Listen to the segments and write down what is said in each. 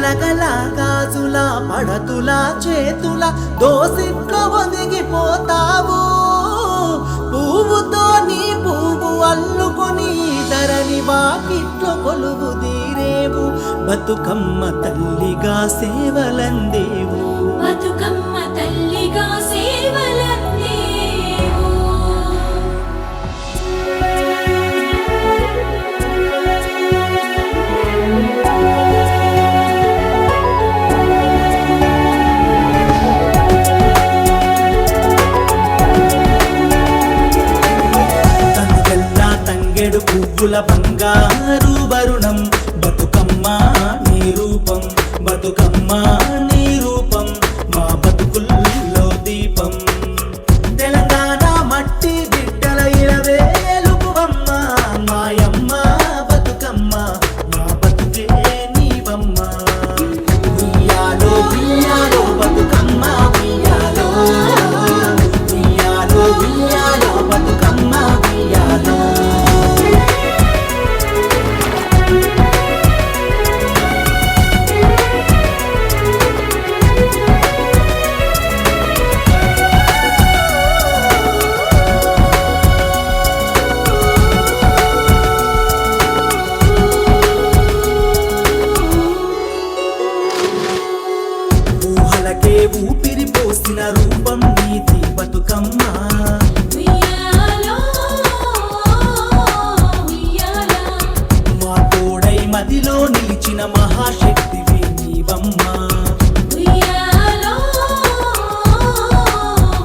గలగల గాజుల పడతుల చేతుల దోసిట్లో ఒదిగిపోతావు పువ్వుతో నీ పువ్వు అల్లుకొని ధరణి వాకిట్లో కొలువు తీరేవు బతుకమ్మ తల్లిగా సేవలందేవు బతుకమ్మ తల్లిగా సేవలందేవు తంగెడు పువ్వుల బంగారు వరుణం బతుకమ్మ నీ రూపం బతుకమ్మ నీ రూపం మా బతుకుల్లో దీపం తెలంగాణ మట్టి బిడ్డల ఇరవేలుపువమ్మ మాయమ్మ బతుకమ్మ మా బతుకే నీవమ్మ ఉయ్యాలో ఉయ్యాలో బతుకమ్మ ఉయ్యాలో ఉయ్యాలో ఉయ్యాలో బతుకమ్మ ఉయ్యాలో ఊహలకే ఊపిరి పోసిన రూపం నీది బతుకమ్మ ఉయ్యాలో ఉయ్యాలో మా తోడై మదిలో నిలిచిన మహాశక్తివి నీవమ్మ ఉయ్యాలో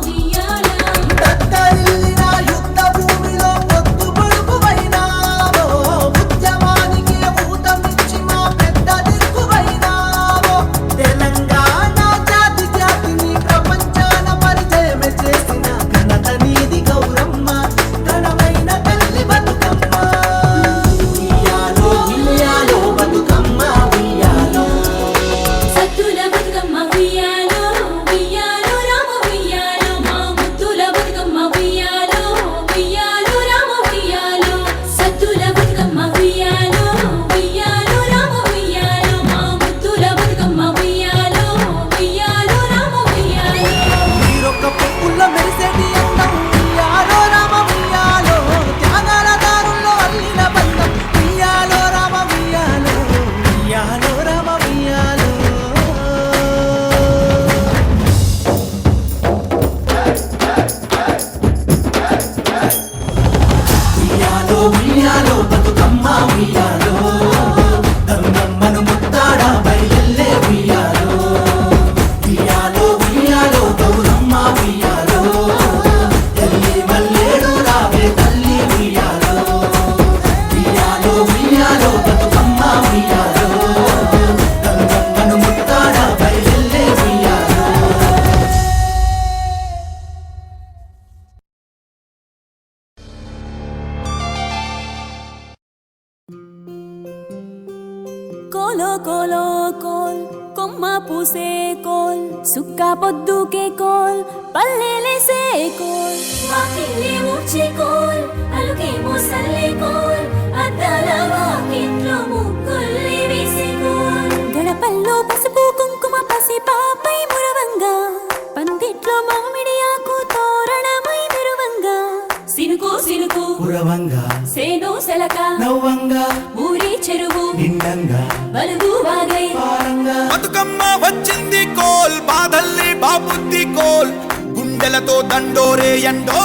ఉయ్యాలో దత్తరిల్లిన యుద్ధ భూమిలో పొద్దు పొడుపువైనావో ఉద్యమానికి ఊతమిచ్చి మా పెద్ద దిక్కువైనావో తెలంగాణ జాతి జాతిని ప్రపంచాన పరిచయమే చేసిన ఘనత నీది గౌరమ్మ ఘనమైన తల్లి బతుకమ్మ ఉయ్యాలో ఉయ్యాలో బతుకమ్మ ఉయ్యాలో సత్తుల బతుకమ్మ ఉయ్యాలో ఉయ్యాలో రామ ఉయ్యాలో మా ముద్దుల బతుకమ్మ ఉయ్యాలో ఉయ్యాలో రామ ఉయ్యాలో సత్తుల బతుకమ్మ ఉయ్యాలో ఉయ్యాలో రామ ఉయ్యాలో మా ముద్దుల బతుకమ్మ ఉయ్యాలో ఉయ్యాలో రామ ఉయ్యాలో మీరొక్క పువ్వుల్లో మెరిసేటి అందం ఉయ్యాలో రామ ఉయ్యాలో త్యాగాల దారుల్లో అల్లిన బంధం ఉయ్యాలో రామ ఉయ్యాలో ఉయ్యాలో రామ ఉయ్యాలో ఉయ్యాలో ఉయ్యాలో బతుకమ్మ ఉయ్యాలో గంగమ్మను ముత్తాడా బయలెల్లే ఉయ్యాలో ఉయ్యాలో ఉయ్యాలో గౌరమ్మ ఉయ్యాలో ఎల్లి మల్లేడు రావే తల్లి ఉయ్యాలో ఉయ్యాలో ఉయ్యాలో బతుకమ్మ ఉయ్యాలో గంగమ్మను ముత్తాడా బయలెల్లే ఉయ్యాలో కోలో కోలో కోల్ కొమ్మ పూసే కోల్ సుక్క పొద్దుకే కోల్ పల్లెలేసే కోల్ వాకిలి ఊడ్చే కోల్ అలుకే మోసల్లే కోల్ అద్దాల వాకిట్లో ముగ్గుల్ని వేసే కోల్ గడపల్లో పసుపు కుంకుమ పసి పాపై మురవంగా పందిట్లో మామిడి ఆకు తోరణమై మెరువంగా సినుకు సినుకు పురవంగా సేను సెలక నవ్వంగా ఊరి చెరువు నిండంగా బలుగు వాగై పారంగా బతుకమ్మ వచ్చింది కోల్ బాధల్ని బాబుద్ది కోల్ గుండెలతో దండోరే ఎండో